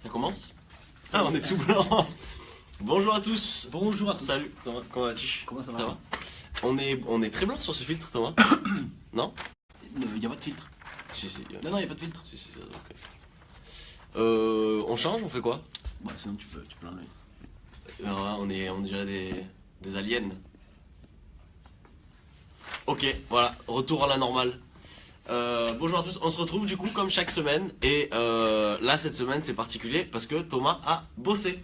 Ça commence? Ah, on est tout blanc. Bonjour à tous. Bonjour à tous. Salut Thomas, comment vas-tu? Comment ça va? Ça va? On est très blanc sur ce filtre, Thomas. Non? Il n'y a pas de filtre. Si, si. Non, il n'y a pas de filtre. Si, si, on change, on fait quoi? Bah, sinon tu peux l'enlever. Alors, on dirait des aliens. Ok, voilà, retour à la normale. Bonjour à tous, on se retrouve du coup comme chaque semaine. Et là, cette semaine, c'est particulier parce que Thomas a bossé.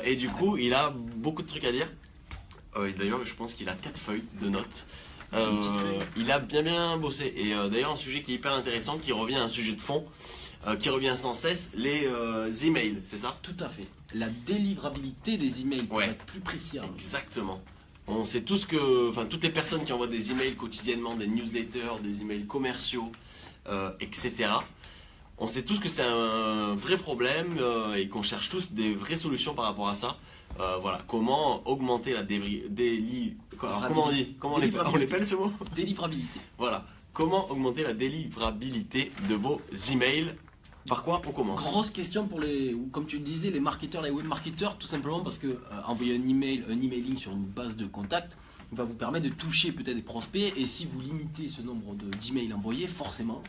Et du coup, il a beaucoup de trucs à dire. D'ailleurs, je pense qu'il a 4 feuilles de notes. Il a bien bossé. Et d'ailleurs, un sujet qui est hyper intéressant, qui revient à un sujet de fond, qui revient sans cesse, les emails, c'est ça? Tout à fait. La délivrabilité des emails, pour Ouais. être plus précis. Hein. Exactement. On sait tous que, enfin, toutes les personnes qui envoient des emails quotidiennement, des newsletters, des emails commerciaux, etc. On sait tous que c'est un vrai problème et qu'on cherche tous des vraies solutions par rapport à ça. Voilà, comment augmenter la comment on dit? Comment on l'appelle ce mot? Délivrabilité. Voilà, comment augmenter la délivrabilité de vos emails? Par quoi on commence? Grosse question pour les, comme tu le disais, les marketeurs, les webmarketeurs, tout simplement parce que envoyer un emailing sur une base de contact va vous permettre de toucher peut-être des prospects, et si vous limitez ce nombre d'emails envoyés, forcément,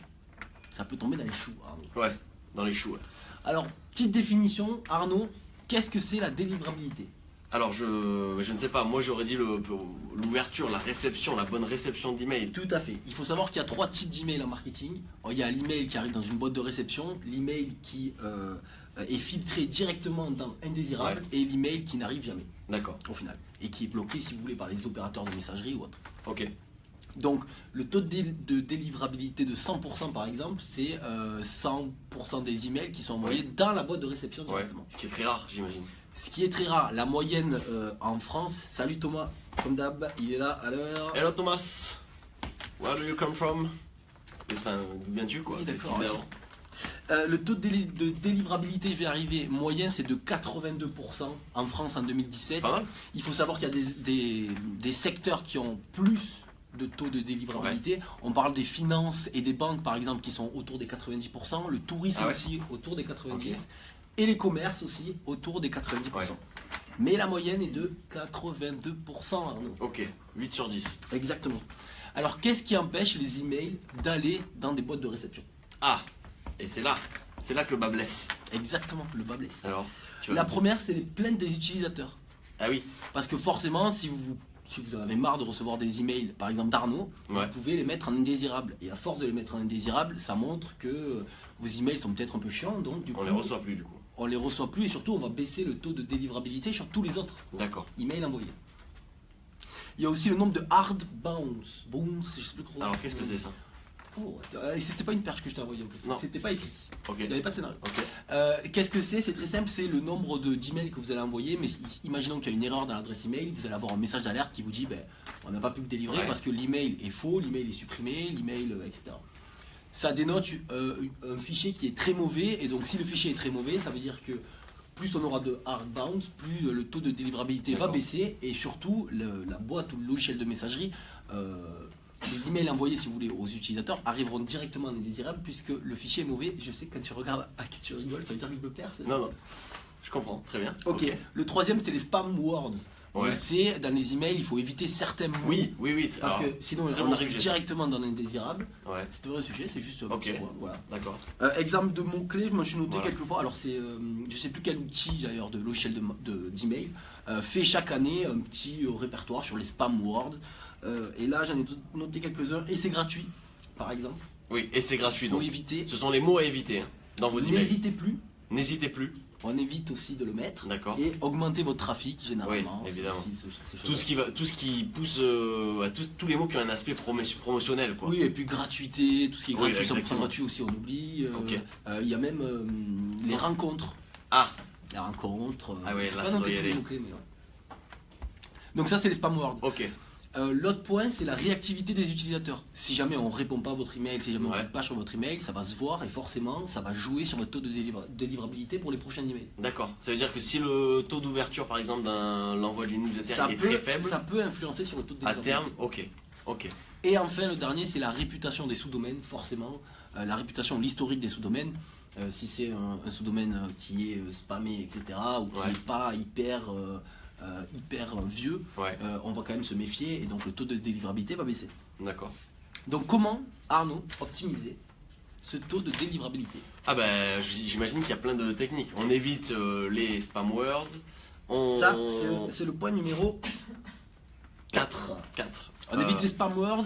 ça peut tomber dans les choux, Arnaud. Ouais, dans les choux. Ouais. Alors, petite définition, Arnaud, qu'est-ce que c'est la délivrabilité? Alors je ne sais pas, moi j'aurais dit l'ouverture, la réception, la bonne réception d'email. Tout à fait. Il faut savoir qu'il y a 3 types d'emails en marketing. Il y a l'email qui arrive dans une boîte de réception, l'email qui est filtré directement dans indésirable, Ouais. et l'email qui n'arrive jamais D'accord, au final, et qui est bloqué si vous voulez par les opérateurs de messagerie ou autre. ok. Donc le taux de délivrabilité de 100% par exemple, c'est 100% des emails qui sont envoyés dans la boîte de réception Ouais. directement. Ce qui est très rare, j'imagine. Ce qui est très rare. La moyenne en France, salut Thomas, comme d'hab, il est là à l'heure. Hello Thomas, where do you come from? Enfin, d'où viens-tu quoi? Oui, C'est ce d'accord, qu'il disait ouais. avant. Le taux de délivrabilité, je vais arriver, moyen, c'est de 82% en France en C'est 2017. pas mal? Il faut savoir qu'il y a des secteurs qui ont plus de taux de délivrabilité. On parle des finances et des banques, par exemple, qui sont autour des 90%. Le tourisme Ah ouais. aussi, autour des 90%. Ok. Et les commerces aussi, autour des 90%. Ouais. Mais la moyenne est de 82%, Arnaud. Ok, 8 sur 10. Exactement. Alors, qu'est-ce qui empêche les emails d'aller dans des boîtes de réception? Ah, et c'est là que le bas blesse. Exactement, le bas blesse. Alors, tu vas La me- première, c'est les plaintes des utilisateurs. Ah oui, Parce que forcément, si vous en avez marre de recevoir des emails, par exemple d'Arnaud, Ouais. vous pouvez les mettre en indésirable. Et à force de les mettre en indésirable, ça montre que vos emails sont peut-être un peu chiants. Donc, du coup, on les reçoit plus du coup. on les reçoit plus, et surtout, on va baisser le taux de délivrabilité sur tous les autres D'accord. emails envoyés. Il y a aussi le nombre de hard bounce. Bounce, je sais plus trop. Alors qu'est-ce que c'est ça? Oh, c'était pas une perche que je t'ai envoyée en plus. Non. C'était pas écrit. Ok. Il n'y avait pas de scénario. Ok. Qu'est-ce que c'est? C'est très simple, c'est le nombre d'emails que vous allez envoyer. Mais imaginons qu'il y a une erreur dans l'adresse email, vous allez avoir un message d'alerte qui vous dit on n'a pas pu le délivrer Ouais. parce que l'email est faux, l'email est supprimé, l'email, etc. Ça dénote un fichier qui est très mauvais, et donc si le fichier est très mauvais, ça veut dire que plus on aura de hard bounce, plus le taux de délivrabilité va D'accord. baisser, et surtout la boîte ou le logiciel de messagerie. Les emails envoyés, si vous voulez, aux utilisateurs arriveront directement en indésirable puisque le fichier est mauvais. Je sais que quand tu regardes à qui tu rigoles, ça veut dire que je me perds. c'est ça? Non, non, je comprends, très bien. Ok. Le troisième, c'est les spam words. On Ouais. le sait, dans les emails, il faut éviter certains mots. Oui, oui, oui. Parce alors, que sinon, très on bon arrive sujet, ça. directement dans l'indésirable. Ouais, C'est un vrai sujet, c'est juste un Ok. petit point, voilà. d'accord. Exemple de mots-clés, je me suis noté Voilà. quelques fois. Alors, c'est, je sais plus quel outil d'ailleurs de logiciel d'email fait chaque année un petit répertoire sur les spam words. Et là, j'en ai noté quelques-uns, et c'est gratuit, par exemple. Oui, et c'est gratuit Il faut donc. éviter. Ce sont les mots à éviter hein, dans vos emails. N'hésitez plus. N'hésitez plus. On évite aussi de le mettre. D'accord. Et augmenter votre trafic généralement. Oui, c'est évidemment. aussi ces Tout ce qui pousse à tous les mots qui ont un aspect promotionnel quoi. Oui, et puis gratuité, tout ce qui est Oui, gratuit, 100% exactement. gratuit aussi, on oublie. Ok. Il y a même les rencontres. Ah, Les rencontres. Ah ouais, j'ai là, pas ça noté doit y tous les aller. mots-clés, mais ouais. Donc ça, c'est les spam words. ok. L'autre point, c'est la réactivité des utilisateurs. Si jamais on ne répond pas à votre email, si jamais on ne Ouais. répond pas sur votre email, ça va se voir, et forcément, ça va jouer sur votre taux de délivrabilité pour les prochains emails. D'accord. Ça veut dire que si le taux d'ouverture par exemple d'un l'envoi d'une newsletter est très faible, ça peut influencer sur le taux de à délivrabilité. terme, ok. Ok. Et enfin, le dernier, c'est la réputation des sous-domaines, forcément. La réputation, l'historique des sous-domaines. Si c'est un sous-domaine qui est spammé, etc., ou qui Ouais. n'est pas hyper vieux, Ouais, on va quand même se méfier et donc le taux de délivrabilité va baisser. d'accord. Donc comment, Arnaud, optimiser ce taux de délivrabilité? Ah ben, j'imagine qu'il y a plein de techniques. On évite les spam words. On... Ça, c'est le point numéro 4. 4. On évite les spam words,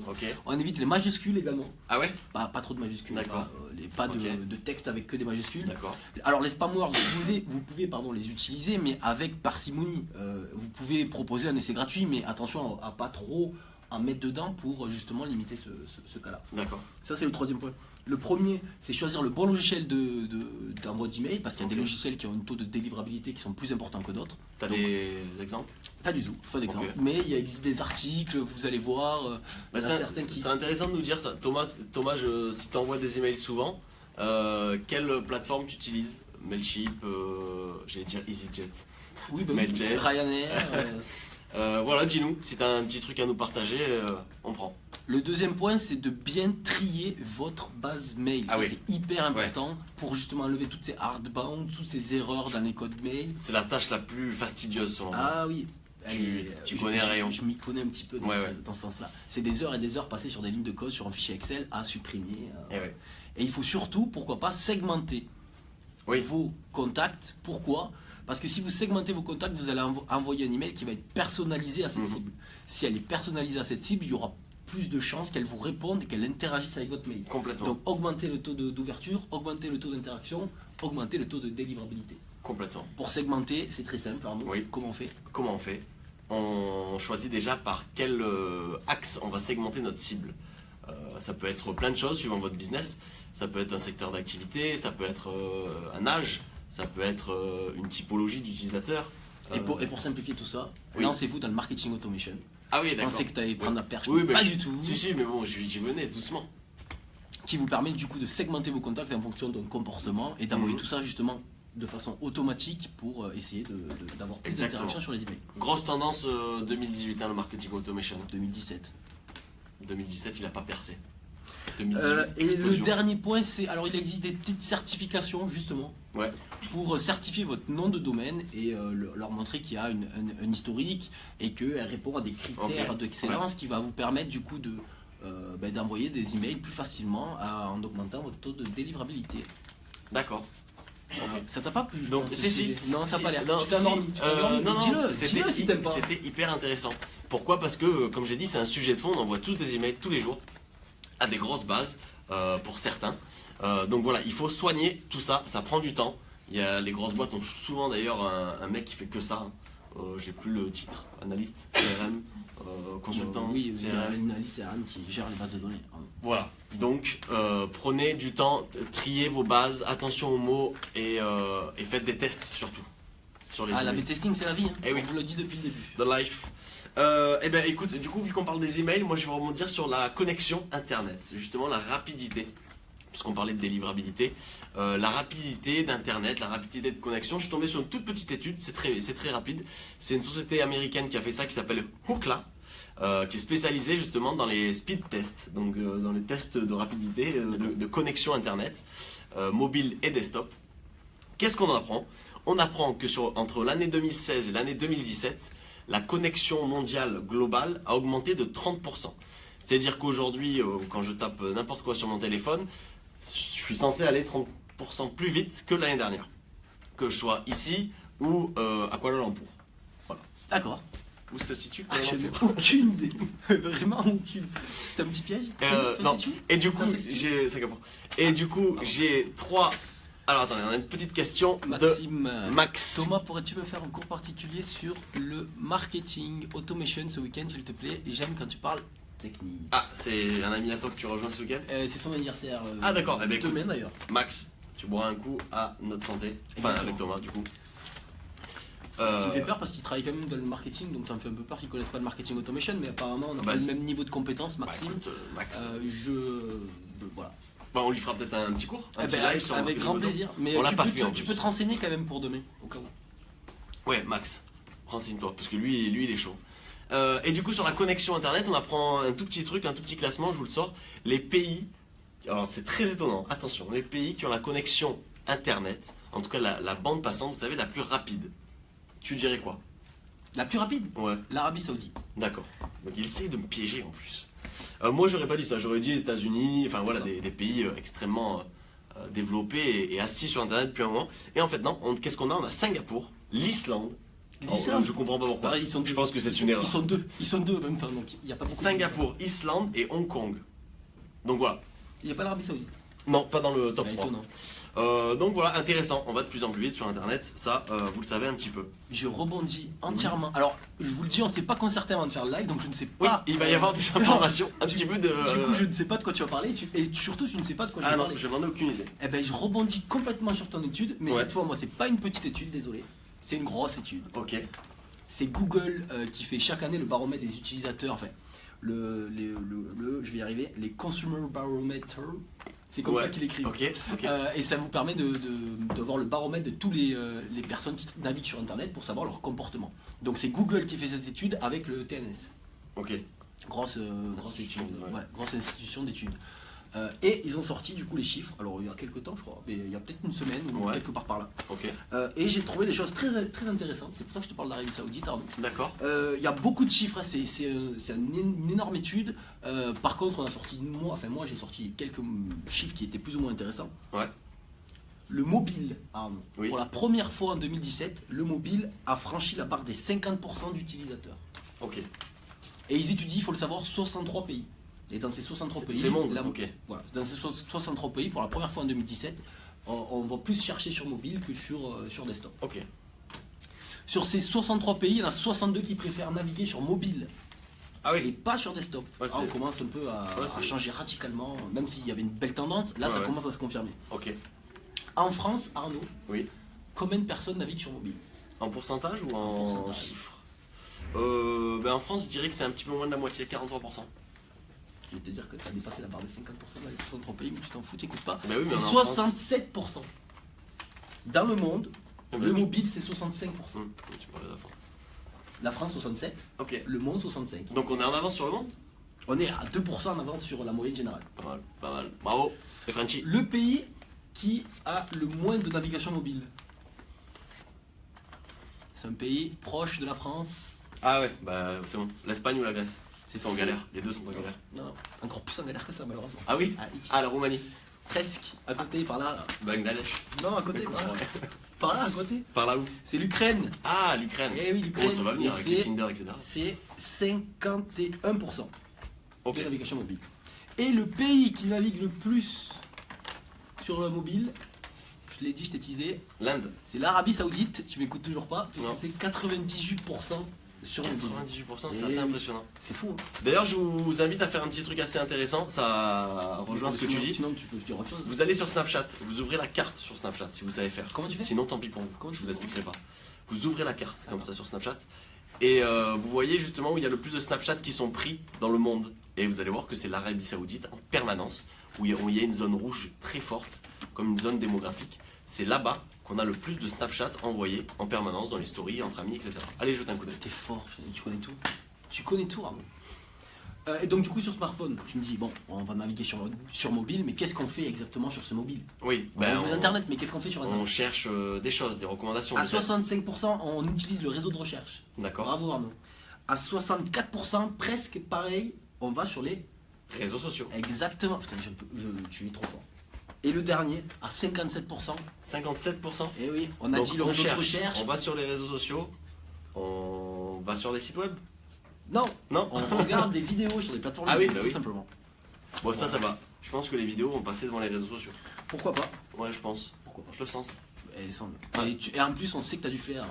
Ok. on évite les majuscules également. Ah ouais? Pas trop de majuscules, D'accord. pas Ok. de texte avec que des majuscules. D'accord. Alors les spam words, vous pouvez les utiliser, mais avec parcimonie. Vous pouvez proposer un essai gratuit, mais attention à pas trop en mettre dedans pour justement limiter ce cas-là. D'accord. Ça, c'est le troisième point. Le premier, c'est choisir le bon logiciel d'envoi d'email, parce qu'il y a Ok. des logiciels qui ont un taux de délivrabilité qui sont plus importants que d'autres. T'as Donc, des exemples? Pas du tout, pas d'exemple. Ok. Mais il existe des articles, vous allez voir. Bah, il y en a certains qui. c'est intéressant de nous dire ça. Thomas, si tu envoies des emails souvent, quelle plateforme tu utilises? Mailchimp, j'allais dire EasyJet. Oui, bah, Mailjet. Ryanair. Voilà, dis-nous, si tu as un petit truc à nous partager, on prend. Le deuxième point, c'est de bien trier votre base mail. Ah Ça, oui. c'est hyper important pour justement enlever toutes ces hardbound, toutes ces erreurs dans les codes mail. C'est la tâche la plus fastidieuse selon moi. Ah oui. Tu connais un rayon. Je m'y connais un petit peu dans, Ouais, ce, ouais. dans ce sens-là. C'est des heures et des heures passées sur des lignes de code, sur un fichier Excel à supprimer. Eh ouais. Et il faut surtout, pourquoi pas, segmenter Oui. vos contacts. Pourquoi? Parce que si vous segmentez vos contacts, vous allez envoyer un email qui va être personnalisé à cette Mhm. cible. Si elle est personnalisée à cette cible, il y aura plus de chances qu'elle vous réponde et qu'elle interagisse avec votre mail. Complètement. Donc augmenter le taux d'ouverture, augmenter le taux d'interaction, augmenter le taux de délivrabilité. Complètement. Pour segmenter, c'est très simple, Arnaud. Oui. Comment on fait? Comment on fait? On choisit déjà par quel axe on va segmenter notre cible. Ça peut être plein de choses suivant votre business. Ça peut être un secteur d'activité, ça peut être un âge, ça peut être une typologie d'utilisateur. Et pour simplifier tout ça, Oui. lancez-vous dans le marketing automation. Ah oui, Je d'accord. pensais que tu allais prendre la perche, Oui, mais bah, pas du tout. Si, mais bon, j'y venais doucement. Qui vous permet du coup de segmenter vos contacts en fonction d'un comportement et d'envoyer Mhm. tout ça justement de façon automatique pour essayer d'avoir plus Exactement. d'interactions sur les emails. Grosse tendance 2018, hein, le marketing automation. 2017. 2017, il n'a pas percé. 2018, Et le explosion. dernier point, c'est alors il existe des petites certifications justement Ouais, pour certifier votre nom de domaine et leur montrer qu'il y a un historique et qu'elle répond à des critères Ok. d'excellence qui va vous permettre du coup d'envoyer des emails plus facilement en augmentant votre taux de délivrabilité. d'accord. Ça t'a pas plu? Donc, ce si, sujet Non, ça Si, n'a pas l'air. non, Tu t'es si, endormi. Tu t'es endormi, non, mais dis-le, dis-le si t'aimes pas. c'était hyper intéressant. Pourquoi? Parce que, comme j'ai dit, c'est un sujet de fond. On envoie tous des emails tous les jours à des grosses bases pour certains. Donc voilà, il faut soigner tout ça. Ça prend du temps. Les grosses boîtes ont souvent d'ailleurs un mec qui fait que ça. J'ai plus le titre. Analyste, CRM, consultant, Oui, il y a CRM. une analyse CRM qui gère les bases de données. Voilà, donc prenez du temps, triez vos bases, attention aux mots et faites des tests surtout sur les Ah, emails. l'A/B testing, c'est la vie. Hein. Eh oui. On vous le dit depuis le début. The life. Eh ben écoute, du coup, vu qu'on parle des emails, moi je vais rebondir sur la connexion internet, c'est justement la rapidité, puisqu'on parlait de délivrabilité, la rapidité d'internet, la rapidité de connexion. Je suis tombé sur une toute petite étude, c'est très rapide. C'est une société américaine qui a fait ça, qui s'appelle Ookla. Qui est spécialisée justement dans les speed tests, donc dans les tests de rapidité, de connexion internet, mobile et desktop. Qu'est-ce qu'on apprend? On apprend que entre l'année 2016 et l'année 2017, la connexion mondiale globale a augmenté de 30%. C'est-à-dire qu'aujourd'hui, quand je tape n'importe quoi sur mon téléphone, je suis censé aller 30% plus vite que l'année dernière. Que je sois ici ou à Kuala Lumpur. D'accord. Où se situe Ah, Kuala je n'ai Lumpur? aucune idée. Vraiment aucune. C'est un petit piège? Ça Non. se situe Et du coup, Ça se situe j'ai Singapour. Et du coup, j'ai trois. Alors attendez, on a une petite question de Maxime. Max. Thomas, pourrais-tu me faire un cours particulier sur le marketing automation ce week-end, s'il te plaît? J'aime quand tu parles technique. Ah, c'est un ami à toi que tu rejoins ce week-end. C'est son anniversaire. Ah, d'accord. Eh ben, écoute. Demain d'ailleurs. Max, tu bois un coup à notre santé. Enfin, Exactement. avec Thomas, du coup. Ce qui me fait peur parce qu'il travaille quand même dans le marketing, donc ça me fait un peu peur qu'ils connaissent pas le marketing automation, mais apparemment on n'a Bah, pas le c'est- même niveau de compétence, Bah, Maxime. écoute, Max. Voilà. Bah, on lui fera peut-être un petit cours. Un Eh petit ben, live avec sur avec marketing grand auto. plaisir. Mais On l'a pas fait, en tu plus. peux te renseigner quand même pour demain, au cas où. Ouais, Max, renseigne-toi, parce que lui, il est chaud. Et du coup, sur la connexion internet, on apprend un tout petit truc, un tout petit classement, je vous le sors. Les pays Alors c'est très étonnant, attention, les pays qui ont la connexion internet, en tout cas la bande passante, vous savez, la plus rapide. Tu dirais quoi? La plus rapide, Ouais, l'Arabie Saoudite. d'accord. Donc il essaye de me piéger en plus. Moi j'aurais pas dit ça, j'aurais dit États-Unis, enfin voilà, des pays extrêmement développés et assis sur internet depuis un moment. Et en fait non, qu'est-ce qu'on a? On a Singapour, l'Islande. L'Islande. Je comprends pas pourquoi. Pareil, ils sont Je deux. pense que c'est une erreur. Ils sont deux en même temps, donc il n'y a pas beaucoup. Singapour, Islande et Hong Kong. Donc voilà. Il n'y a pas l'Arabie Saoudite. Non, pas dans le top 3. Étonnant. Donc voilà, intéressant. On va de plus en plus vite sur internet, ça vous le savez un petit peu. Je rebondis entièrement. Alors, je vous le dis, on ne s'est pas concerté avant de faire le live, donc je ne sais Oui, pas. il va y avoir des informations, un petit peu de. Du coup, je ne sais pas de quoi tu vas parler, et surtout, tu ne sais pas de quoi je Ah vais non, parler. je n'en ai aucune idée. Eh ben, je rebondis complètement sur ton étude, mais Ouais. cette fois, moi, c'est pas une petite étude, désolé. C'est une grosse étude. Ok. C'est Google qui fait chaque année le baromètre des utilisateurs, enfin, je vais y arriver, les Consumer Barometer, c'est comme ça qu'il écrit. Ok, ok. Et ça vous permet de voir le baromètre de tous les personnes qui naviguent sur Internet pour savoir leur comportement. Donc c'est Google qui fait cette étude avec le TNS. Ok. Grosse Institution, étude, ouais. ouais, grosse institution d'études. Et ils ont sorti du coup les chiffres, alors il y a quelques temps je crois, mais il y a peut-être une semaine ou Ouais. quelque part par là. Ok. Et j'ai trouvé des choses très, très intéressantes, c'est pour ça que je te parle d'Arabie Saoudite, Arnaud. D'accord. Il y a beaucoup de chiffres, hein, c'est une énorme étude. Par contre, on a sorti, moi j'ai sorti quelques chiffres qui étaient plus ou moins intéressants. Ouais. Le mobile, Arnaud, Oui. pour la première fois en 2017, le mobile a franchi la barre des 50% d'utilisateurs. Ok. Et ils étudient, il faut le savoir, 63 pays. Et dans ces 63 pays, C'est monde. la- Ok. voilà, dans ces 63 pays, pour la première fois en 2017, on va plus chercher sur mobile que sur desktop. Ok. Sur ces 63 pays, il y en a 62 qui préfèrent naviguer sur mobile. Ah Et oui. pas sur desktop. Ouais, Là, on commence un peu à c'est- changer radicalement, même s'il y avait une belle tendance, là Ouais, ça ouais. commence à se confirmer. Ok. En France, Arnaud, Oui. combien de personnes naviguent sur mobile? En pourcentage ou en pourcentage. chiffres? En France, je dirais que c'est un petit peu moins de la moitié, 43%. Je vais te dire que ça a dépassé la barre des 50% dans les 63 pays, mais tu t'en fous, t'écoutes pas. Bah oui, mais C'est en France- 67%. Dans le monde, Ah bah le oui. mobile c'est 65%. Tu parlais d'avant. La France 67, Ok. le monde 65. Donc on est en avance sur le monde? On est à 2% en avance sur la moyenne générale. Pas mal, pas mal. Bravo. Et Frenchy? Le pays qui a le moins de navigation mobile. C'est un pays proche de la France. Ah ouais, bah c'est bon. L'Espagne ou la Grèce? C'est Ils sont en fou. galère. Les deux sont en galère. Non, non, encore plus en galère que ça malheureusement. Ah oui? Ah, ici. Ah, la Roumanie. Presque, à côté, par là. Bangladesh. Non, à côté, par là. Par là, à côté. Par là où? C'est l'Ukraine. Ah, l'Ukraine. Eh oui, l'Ukraine. Oh, ça va venir Et avec c'est- les Tinder, etc. C'est 51% Ok. de navigation mobile. Et le pays qui navigue le plus sur le mobile, je l'ai dit, je t'ai teasé, L'Inde. c'est l'Arabie Saoudite. Tu m'écoutes toujours pas, Non. puisque c'est 98% sur mobile. 98%, c'est Eh assez oui. impressionnant. C'est fou. Hein. D'ailleurs, je vous invite à faire un petit truc assez intéressant. Ça rejoint ce que tu Sinon- dis. Sinon, tu peux dire autre chose. Vous allez sur Snapchat, vous ouvrez la carte sur Snapchat si vous savez faire. Comment tu fais? Sinon, tant pis pour vous. Comment Je tu vous fais? expliquerai pas. Vous ouvrez la carte comme ça sur Snapchat et vous voyez justement où il y a le plus de Snapchat qui sont pris dans le monde. Et vous allez voir que c'est l'Arabie Saoudite en permanence où il y a une zone rouge très forte, comme une zone démographique. C'est là-bas qu'on a le plus de Snapchat envoyés en permanence dans les stories, entre amis, etc. Allez, jetez un coup d'œil. T'es fort, tu connais tout. Tu connais tout, Arnaud. Et donc, du coup, sur smartphone, tu me dis, bon, on va naviguer sur mobile, mais qu'est-ce qu'on fait exactement sur ce mobile? Oui, On ouvre Internet, mais qu'est-ce qu'on fait sur on Internet? cherche des choses, des recommandations. À des tests. 65%, on utilise le réseau de recherche. D'accord. Bravo, Arnaud. À 64%, presque pareil, on va sur les... Réseaux sociaux. Exactement. Putain, tu es trop fort. Et le dernier, à 57%, 57%. eh oui, on a Donc, dit le on réseau de cherche, recherche. on va sur les réseaux sociaux, on va sur des sites web. Non, Non. on regarde des vidéos sur des plateformes Ah oui, YouTube, bah tout oui. simplement. Bon, ça va. Je pense que les vidéos vont passer devant les réseaux sociaux. Pourquoi pas? Ouais, je pense. Pourquoi pas? Je le sens. Et, sans- Ouais. et en plus, on sait que t'as du flair.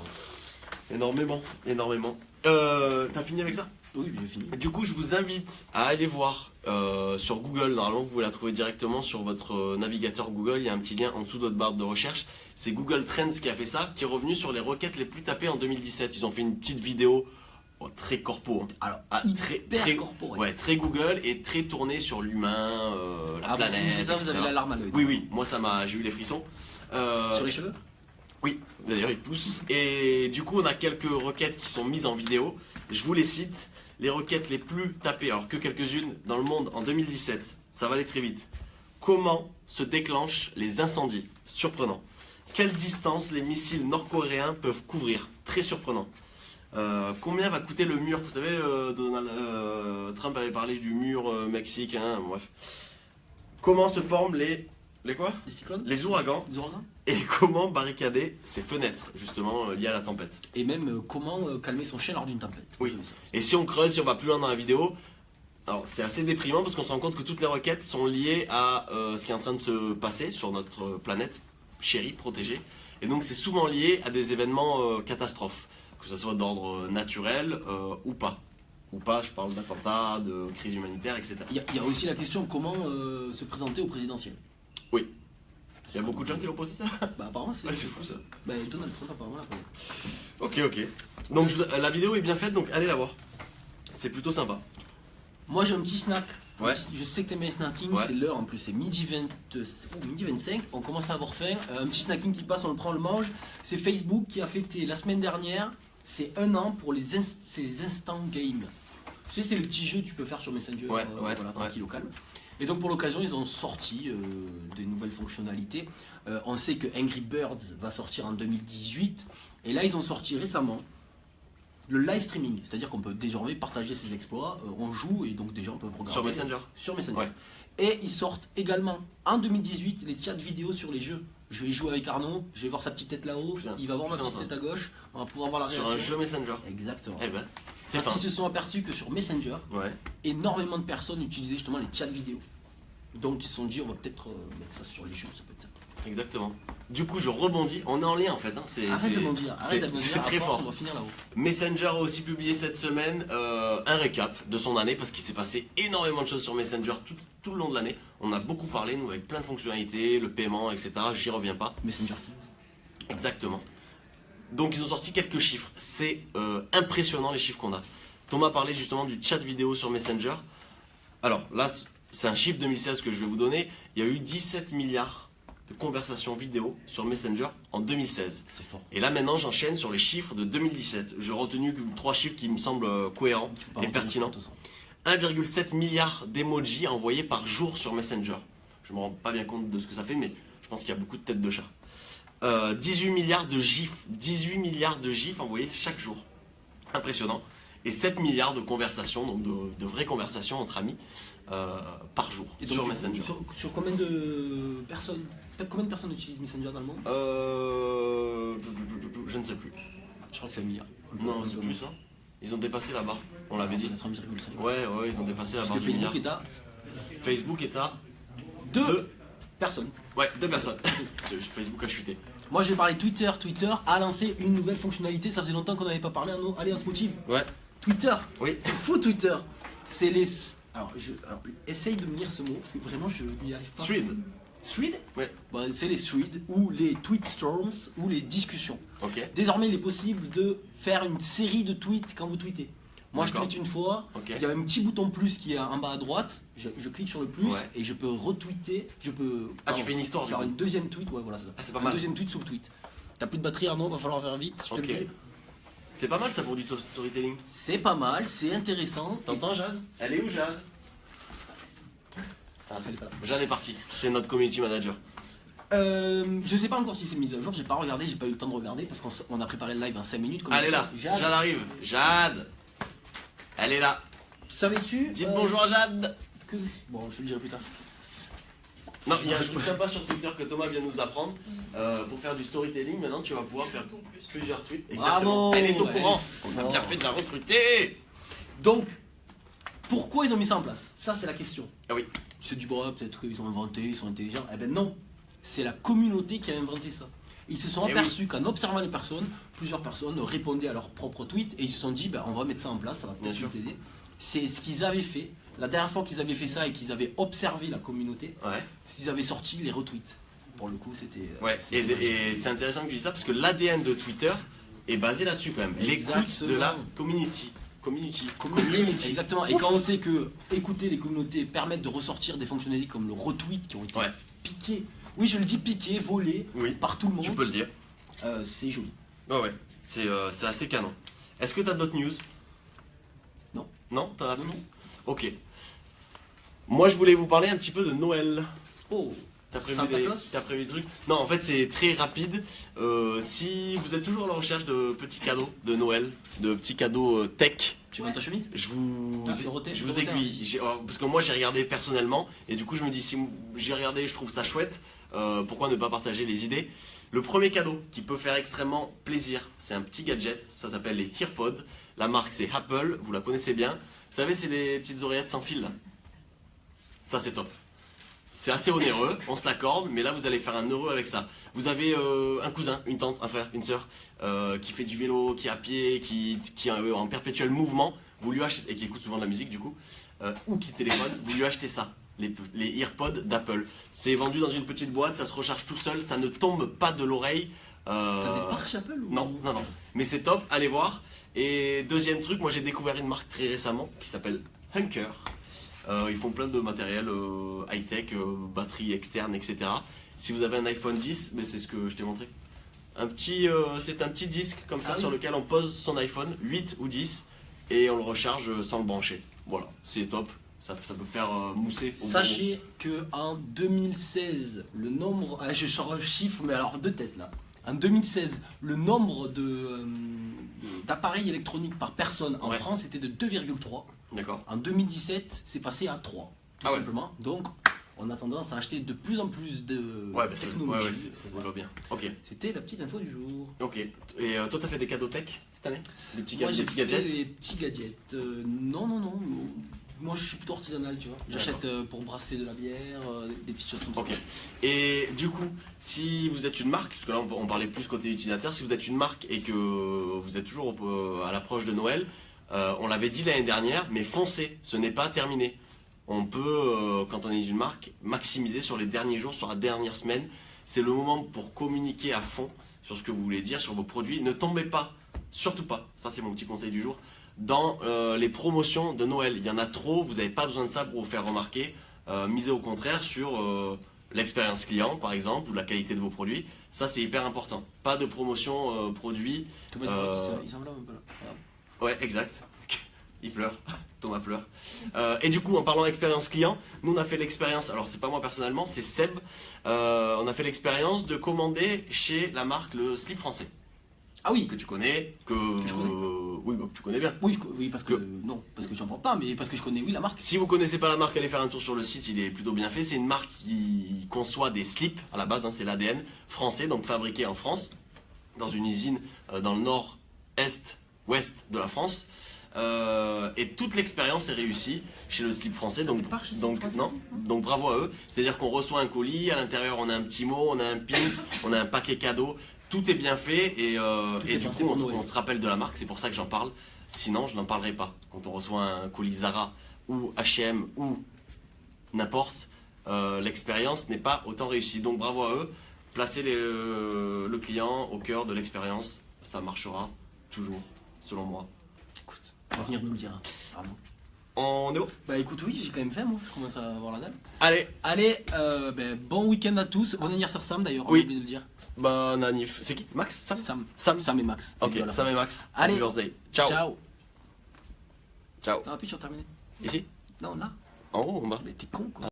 Énormément, énormément. T'as fini avec ça? Oui, j'ai fini. Du coup, je vous invite à aller voir sur Google. Normalement, vous pouvez la trouver directement sur votre navigateur Google. Il y a un petit lien en dessous de votre barre de recherche. C'est Google Trends qui a fait ça, qui est revenu sur les requêtes les plus tapées en 2017. Ils ont fait une petite vidéo très corpo. Hein. Alors, Très, hyper très, corporate. ouais, très Google et très tourné sur l'humain, la Ah, planète. c'est ça, vous avez etc. l'alarme à l'œil. Oui, oui, moi j'ai eu les frissons. Sur les cheveux? Oui, d'ailleurs il pousse. Et du coup, on a quelques requêtes qui sont mises en vidéo. Je vous les cite. Les requêtes les plus tapées, alors que quelques-unes dans le monde en 2017. Ça va aller très vite. Comment se déclenchent les incendies? Surprenant. Quelle distance les missiles nord-coréens peuvent couvrir? Très surprenant. Combien va coûter le mur? Vous savez, Trump avait parlé du mur mexicain, bref. Comment se forment les quoi? Les cyclones? Les ouragans. Les ouragans? Et comment barricader ses fenêtres, justement, liées à la tempête. Et même comment calmer son chien lors d'une tempête. Oui. Et si on creuse, si on va plus loin dans la vidéo, alors c'est assez déprimant parce qu'on se rend compte que toutes les requêtes sont liées à ce qui est en train de se passer sur notre planète chérie, protégée. Et donc c'est souvent lié à des événements catastrophes, que ce soit d'ordre naturel ou pas. Ou pas, je parle d'attentats, de crise humanitaire, etc. Il y a aussi la question comment se présenter au présidentiel. Oui. Il y a beaucoup de gens qui l'ont posé ça. Bah apparemment C'est fou ça. Bah Donald Trump apparemment l'a posé. Ok. Donc la vidéo est bien faite, donc allez la voir. C'est plutôt sympa. Moi j'ai un petit snack. Ouais. Je sais que t'aimes bien les snacking, Ouais. c'est l'heure en plus, c'est midi 25, on commence à avoir faim. Un petit snacking qui passe, on le prend, on le mange. C'est Facebook qui a fêté la semaine dernière, c'est 1 an pour ces instant games. Tu sais, c'est le petit jeu que tu peux faire sur Messenger, Ouais, voilà, tranquille au calme. Et donc pour l'occasion, ils ont sorti des nouvelles fonctionnalités. On sait que Angry Birds va sortir en 2018. Et là, ils ont sorti récemment le live streaming. C'est-à-dire qu'on peut désormais partager ses exploits. On joue et donc des gens peuvent regarder. Sur Messenger. Sur Messenger. Ouais. Et ils sortent également en 2018 les chats vidéo sur les jeux. Je vais jouer avec Arnaud, je vais voir sa petite tête là-haut, Putain, il va voir ma puissant, petite ça. tête à gauche, on va pouvoir voir la Sur réaction. un jeu Messenger. Exactement. Eh ben, c'est Parce fin. qu'ils se sont aperçus que sur Messenger, Ouais. énormément de personnes utilisaient justement les chats vidéo. Donc ils se sont dit on va peut-être mettre ça sur les jeux, ça peut être ça. Exactement. Du coup, je rebondis. On est en lien en fait. Hein. Arrête de bondir, c'est très à force, fort. on va finir là-haut. Messenger a aussi publié cette semaine un récap de son année parce qu'il s'est passé énormément de choses sur Messenger tout le long de l'année. On a beaucoup parlé, nous, avec plein de fonctionnalités, le paiement, etc. J'y reviens pas. Messenger Kids. Exactement. Donc, ils ont sorti quelques chiffres. C'est impressionnant les chiffres qu'on a. Thomas parlait justement du chat vidéo sur Messenger. Alors là, c'est un chiffre 2016 que je vais vous donner. Il y a eu 17 milliards de conversations vidéo sur Messenger en 2016. C'est fort. Et là maintenant j'enchaîne sur les chiffres de 2017. J'ai retenu 3 chiffres qui me semblent cohérents Tu peux pas et rentrer pertinents. dans ton 1,7 milliard d'emojis envoyés par jour sur Messenger. Je me rends pas bien compte de ce que ça fait, mais je pense qu'il y a beaucoup de têtes de chat. 18 milliards de gifs. 18 milliards de gifs envoyés chaque jour. Impressionnant. Et 7 milliards de conversations, donc de vraies conversations entre amis par jour Et donc, sur du coup, Messenger. Sur combien de personnes utilisent Messenger dans le monde? Je ne sais plus. Je crois que c'est 1 milliard. Non, c'est plus ça. Ils ont dépassé la barre, on l'avait dit. 1,5. Ouais, ils ont dépassé la Parce barre que du milliard. Facebook est à Facebook est à 2 personnes. Ouais, 2 personnes. Facebook a chuté. Moi j'ai parlé Twitter. Twitter a lancé une nouvelle fonctionnalité. Ça faisait longtemps qu'on n'avait pas parlé. Allez, on se motive. Ouais, Twitter. oui. C'est fou Twitter. C'est les. Alors, essaye de me lire ce mot parce que vraiment je n'y arrive pas. Thread. Thread. Ouais, Bon, c'est les threads ou les tweet storms ou les discussions. ok. Désormais, il est possible de faire une série de tweets quand vous tweetez. Moi, je D'accord. tweete une fois. Ok. Il y a un petit bouton plus qui est en bas à droite. Je clique sur le plus Ouais. et je peux retweeter. Je peux. Ah, tu fais une histoire, du Faire coup. une deuxième tweet. Ouais, voilà, c'est ça. Ah, c'est pas un mal. deuxième tweet sous le tweet. T'as plus de batterie, Arnaud, va falloir faire vite. Je te Ok. le dis. C'est pas mal ça pour du storytelling. C'est pas mal, c'est intéressant. T'entends Jade? Elle est où Jade? Ah, Elle est pas là. Jade est partie. C'est notre community manager. Je sais pas encore si c'est mise à jour, j'ai pas regardé, j'ai pas eu le temps de regarder parce qu'on a préparé le live en 5 minutes. comme Elle est là. Jade, Jade arrive. Jade. Elle est là. savais-tu Dites bonjour à Jade. Bon, je te le dirai plus tard. Non, il y a un truc sympa sur Twitter que Thomas vient de nous apprendre. Pour faire du storytelling, maintenant tu vas pouvoir faire plusieurs tweets. Exactement. Bravo, Elle est au elle courant. est On a forte. bien fait de la recruter. Donc, pourquoi ils ont mis ça en place? Ça, c'est la question. Ah oui. C'est du bras, peut-être qu'ils ont inventé, ils sont intelligents. Eh ben non, c'est la communauté qui a inventé ça. Ils se sont Eh aperçus qu'en observant les personnes, plusieurs personnes répondaient à leurs propres tweets et ils se sont dit, ben, on va mettre ça en place, ça va Bien peut-être sûr. nous aider. C'est ce qu'ils avaient fait. La dernière fois qu'ils avaient fait ça et qu'ils avaient observé la communauté, Ouais. ils avaient sorti les retweets. Pour le coup, c'était. Ouais. Et c'est intéressant que tu dis ça parce que l'ADN de Twitter est basé là-dessus quand même. L'écoute de la Exactement. community. Community. Exactement. Et quand on sait que écouter les communautés permettent de ressortir des fonctionnalités comme le retweet qui ont été Ouais. piquées. Oui, je le dis piquées, volées Oui. par tout le monde. Tu peux le dire. C'est joli. Ouais. C'est assez canon. Est-ce que t'as d'autres news? Non. Non, t'en as Non, plus? non. Ok. Moi, je voulais vous parler un petit peu de Noël. Oh, T'as prévu, Santa Claus t'as prévu des trucs? Non, en fait, c'est très rapide. Si vous êtes toujours à la recherche de petits cadeaux de Noël, de petits cadeaux tech, tu vends ta chemise? je vous, Ah, Dorothée, je vous Dorothée, aiguille. Parce que moi, j'ai regardé personnellement, et du coup, je me dis, si j'ai regardé, je trouve ça chouette, pourquoi ne pas partager les idées? Le premier cadeau qui peut faire extrêmement plaisir, c'est un petit gadget, ça s'appelle les EarPods. La marque, c'est Apple, vous la connaissez bien. Vous savez, c'est les petites oreillettes sans fil, là. Ça, c'est top. C'est assez onéreux, on se l'accorde, mais là vous allez faire un heureux avec ça. Vous avez un cousin, une tante, un frère, une sœur qui fait du vélo, qui est à pied, qui est en perpétuel mouvement, vous lui achetez, et qui écoute souvent de la musique du coup, ou qui téléphone, vous lui achetez ça, les EarPods d'Apple. C'est vendu dans une petite boîte, ça se recharge tout seul, ça ne tombe pas de l'oreille. T'as des parches Apple ou... Non, non, non. Mais c'est top, allez voir. Et deuxième truc, moi j'ai découvert une marque très récemment qui s'appelle Hunker. Ils font plein de matériel high-tech, batterie externe, etc. Si vous avez un iPhone 10, mais c'est ce que je t'ai montré. C'est un petit disque comme ça sur lequel on pose son iPhone, 8 ou 10, et on le recharge sans le brancher. Voilà, c'est top. Ça peut faire mousser. Sachez que en 2016, le nombre... Ah, je sors un chiffre, mais alors de tête là. En 2016, le nombre d'appareils électroniques par personne en France était de 2,3. D'accord. En 2017, c'est passé à 3, tout simplement. Donc, on a tendance à acheter de plus en plus de technologie. Ça se voit bien. Ok. C'était la petite info du jour. Ok. Et toi, t'as fait des cadeaux tech cette année? Des petits, Moi, j'ai petits fait gadgets? des petits gadgets. Non. Moi, je suis plutôt artisanal, tu vois. J'achète pour brasser de la bière, des petites choses comme ça. Ok. Et du coup, si vous êtes une marque, parce que là on parlait plus côté utilisateur, si vous êtes une marque et que vous êtes toujours à l'approche de Noël, on l'avait dit l'année dernière, mais foncez, ce n'est pas terminé. On peut, quand on est une marque, maximiser sur les derniers jours, sur la dernière semaine. C'est le moment pour communiquer à fond sur ce que vous voulez dire, sur vos produits. Ne tombez pas, surtout pas, ça c'est mon petit conseil du jour, dans les promotions de Noël. Il y en a trop, vous n'avez pas besoin de ça pour vous faire remarquer. Misez au contraire sur l'expérience client par exemple, ou la qualité de vos produits. Ça c'est hyper important. Pas de promotion produit. Thomas, il s'enflamme un peu là. Regarde. Ouais, exact. Il pleure. Thomas pleure. Et du coup, en parlant d'expérience client, nous on a fait l'expérience, alors c'est pas moi personnellement, c'est Seb. On a fait l'expérience de commander chez la marque le slip français. Ah oui. Que tu connais, oui, bah, que tu connais bien. Oui, parce que non, parce que j'en prends pas, mais parce que je connais la marque. Si vous connaissez pas la marque, allez faire un tour sur le site, il est plutôt bien fait. C'est une marque qui conçoit des slips à la base, c'est l'ADN français, donc fabriqué en France, dans une usine dans le nord-est, ouest de la France. Et toute l'expérience est réussie chez le slip français, donc bravo à eux. C'est-à-dire qu'on reçoit un colis, à l'intérieur on a un petit mot, on a un pins, on a un paquet cadeau. Tout est bien fait et du coup on se rappelle de la marque, c'est pour ça que j'en parle. Sinon je n'en parlerai pas. Quand on reçoit un colis Zara ou H&M ou n'importe, l'expérience n'est pas autant réussie. Donc bravo à eux, placez le client au cœur de l'expérience, ça marchera toujours selon moi. Écoute, on va venir nous le dire. Pardon. On est bon? Bah écoute, oui, j'ai quand même fait, moi, je commence à avoir la dalle. Allez, bon week-end à tous. Bon anniversaire Sam d'ailleurs, oui. on a oublié de le dire. Bah Nanif, c'est qui? Max? Sam et Max. Ok, Sam et Max. Allez, Happy birthday. Ciao. T'as appuyé sur terminer? Ici? Non, là. En haut ou en bas? Mais t'es con quoi.